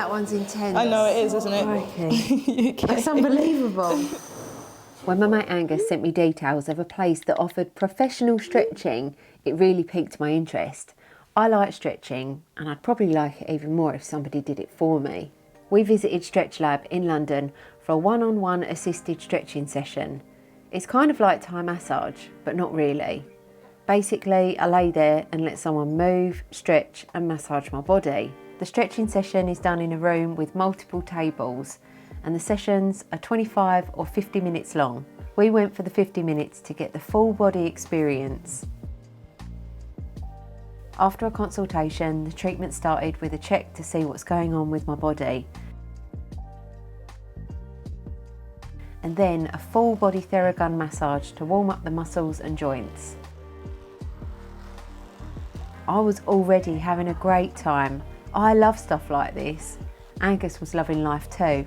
That one's intense. I know it is, isn't it? Okay. That's unbelievable. When my mate Angus sent me details of a place that offered professional stretching, it really piqued my interest. I like stretching, and I'd probably like it even more if somebody did it for me. We visited StretchLab in London for a one-on-one assisted stretching session. It's kind of like Thai massage, but not really. Basically, I lay there and let someone move, stretch and massage my body. The stretching session is done in a room with multiple tables, and the sessions are 25 or 50 minutes long. We went for the 50 minutes to get the full body experience. After a consultation, the treatment started with a check to see what's going on with my body, and then a full body Theragun massage to warm up the muscles and joints. I was already having a great time. I love stuff like this. Angus was loving life too.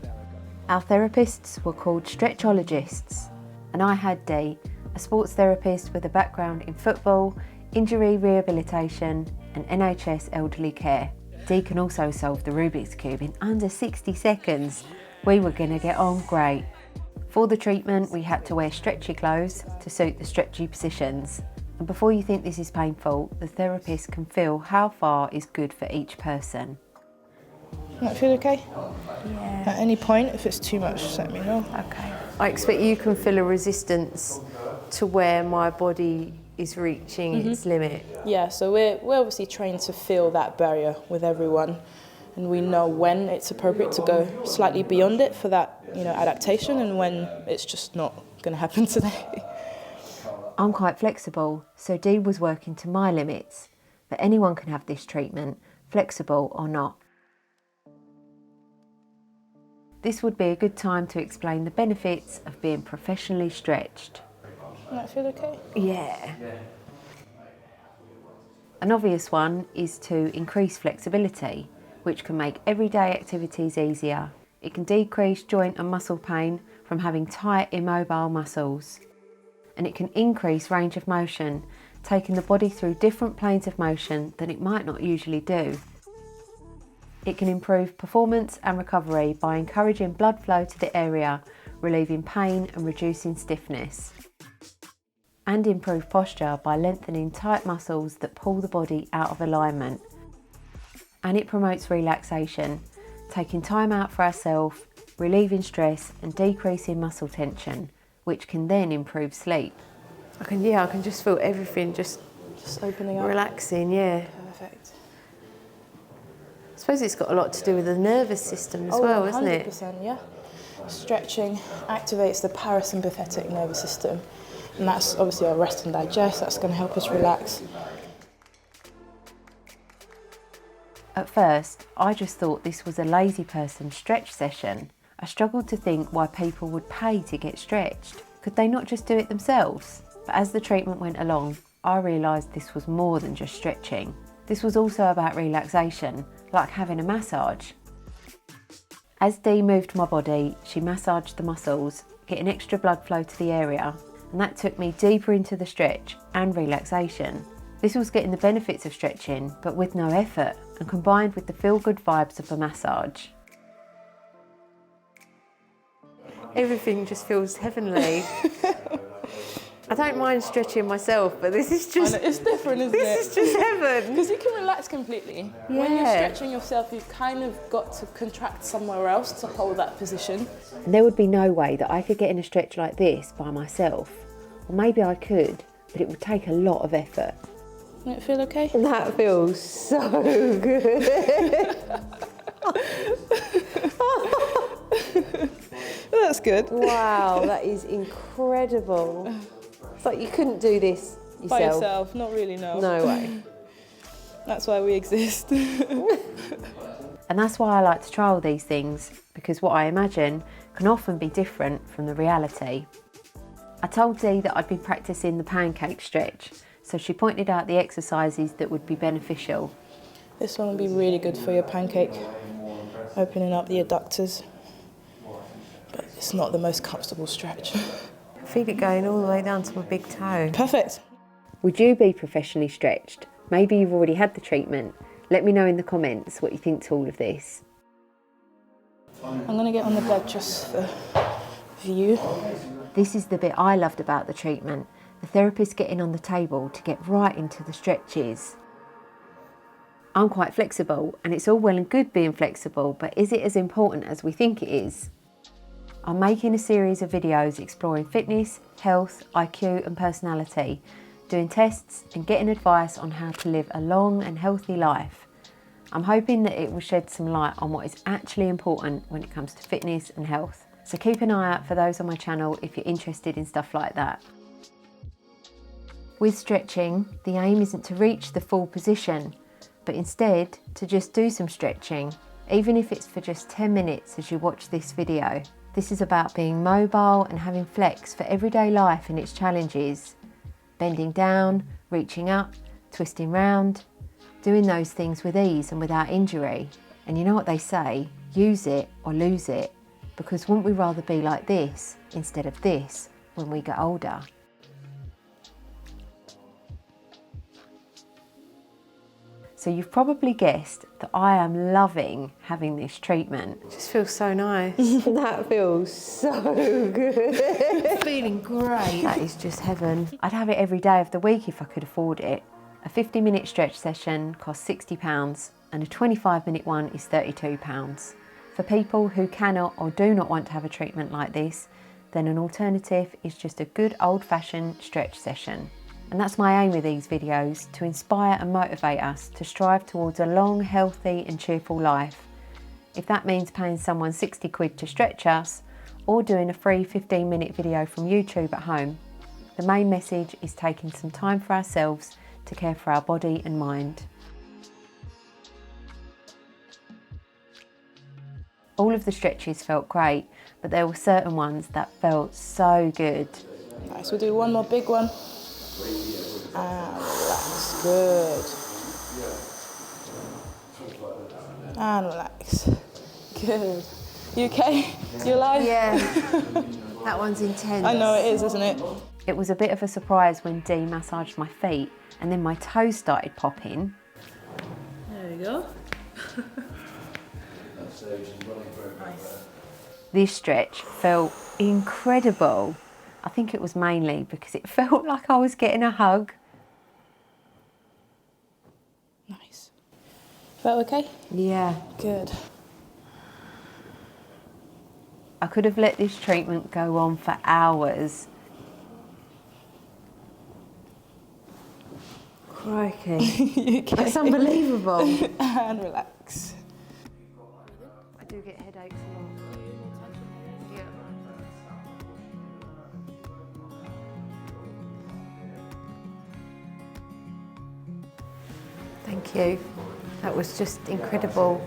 Our therapists were called stretchologists, and I had Dee, a sports therapist with a background in football, injury rehabilitation and NHS elderly care. Dee can also solve the Rubik's Cube in under 60 seconds. We were going to get on great. For the treatment, we had to wear stretchy clothes to suit the stretchy positions. And before you think this is painful, the therapist can feel how far is good for each person. Might feel okay? Yeah. At any point, if it's too much, just let me know. Okay. I expect you can feel a resistance to where my body is reaching its limit. Yeah, so we're obviously trained to feel that barrier with everyone, and we know when it's appropriate to go slightly beyond it for that, adaptation, and when it's just not going to happen today. I'm quite flexible, so Dee was working to my limits, but anyone can have this treatment, flexible or not. This would be a good time to explain the benefits of being professionally stretched. Might feel okay? Yeah. An obvious one is to increase flexibility, which can make everyday activities easier. It can decrease joint and muscle pain from having tight, immobile muscles. And it can increase range of motion, taking the body through different planes of motion than it might not usually do. It can improve performance and recovery by encouraging blood flow to the area, relieving pain and reducing stiffness. And improve posture by lengthening tight muscles that pull the body out of alignment. And it promotes relaxation, taking time out for ourselves, relieving stress and decreasing muscle tension, which can then improve sleep. I can just feel everything just opening up. Relaxing, yeah. Perfect. I suppose it's got a lot to do with the nervous system as well, isn't it? 100%, yeah. Stretching activates the parasympathetic nervous system, and that's obviously our rest and digest. That's going to help us relax. At first, I just thought this was a lazy person stretch session. I struggled to think why people would pay to get stretched. Could they not just do it themselves? But as the treatment went along, I realised this was more than just stretching. This was also about relaxation, like having a massage. As Dee moved my body, she massaged the muscles, getting extra blood flow to the area, and that took me deeper into the stretch and relaxation. This was getting the benefits of stretching, but with no effort, and combined with the feel-good vibes of a massage. Everything just feels heavenly. I don't mind stretching myself, but this is just... It's different, isn't it? This is just heaven. Because you can relax completely. Yeah. When you're stretching yourself, you've kind of got to contract somewhere else to hold that position. And there would be no way that I could get in a stretch like this by myself. Or maybe I could, but it would take a lot of effort. Doesn't it feel okay? That feels so good. That's good. Wow, that is incredible. It's like you couldn't do this yourself. By yourself, not really, no. No way. That's why we exist. And that's why I like to trial these things, because what I imagine can often be different from the reality. I told Dee that I'd been practicing the pancake stretch, so she pointed out the exercises that would be beneficial. This one will be really good for your pancake, opening up the adductors. But it's not the most comfortable stretch. I feel it going all the way down to my big toe. Perfect. Would you be professionally stretched? Maybe you've already had the treatment. Let me know in the comments what you think to all of this. I'm going to get on the bed just for view. This is the bit I loved about the treatment. The therapist getting on the table to get right into the stretches. I'm quite flexible, and it's all well and good being flexible, but is it as important as we think it is? I'm making a series of videos exploring fitness, health, IQ and personality, doing tests and getting advice on how to live a long and healthy life. I'm hoping that it will shed some light on what is actually important when it comes to fitness and health. So keep an eye out for those on my channel if you're interested in stuff like that. With stretching, the aim isn't to reach the full position, but instead to just do some stretching, even if it's for just 10 minutes as you watch this video. This is about being mobile and having flex for everyday life and its challenges. Bending down, reaching up, twisting round, doing those things with ease and without injury. And you know what they say, use it or lose it, because wouldn't we rather be like this instead of this when we get older? So you've probably guessed that I am loving having this treatment. It just feels so nice. That feels so good. Feeling great. That is just heaven. I'd have it every day of the week if I could afford it. A 50-minute stretch session costs £60 and a 25-minute one is £32. For people who cannot or do not want to have a treatment like this, then an alternative is just a good old-fashioned stretch session. And that's my aim with these videos, to inspire and motivate us to strive towards a long, healthy and cheerful life. If that means paying someone 60 quid to stretch us, or doing a free 15-minute video from YouTube at home, the main message is taking some time for ourselves to care for our body and mind. All of the stretches felt great, but there were certain ones that felt so good. Nice, we'll do one more big one. And relax, good. And relax, good. You okay? You alive? Yeah, that one's intense. I know it is, isn't it? It was a bit of a surprise when Dee massaged my feet and then my toes started popping. There we go. This stretch felt incredible. I think it was mainly because it felt like I was getting a hug. Nice. Felt okay? Yeah. Good. I could have let this treatment go on for hours. Crikey. Okay. That's unbelievable. And relax. I do get headaches a lot. Yeah. Thank you. That was just incredible.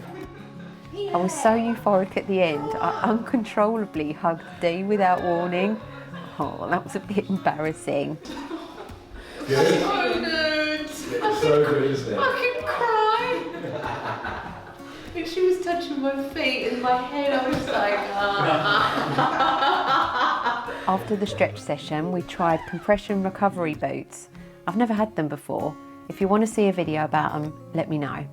I was so euphoric at the end, I uncontrollably hugged Dee without warning. Oh, that was a bit embarrassing. Good? So good. It's so good, isn't it? I could cry. When she was touching my feet and my head, I was like, After the stretch session, we tried compression recovery boots. I've never had them before. If you want to see a video about them, let me know.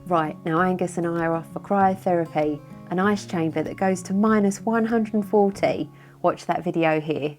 Right, now Angus and I are off for cryotherapy, an ice chamber that goes to -140. Watch that video here.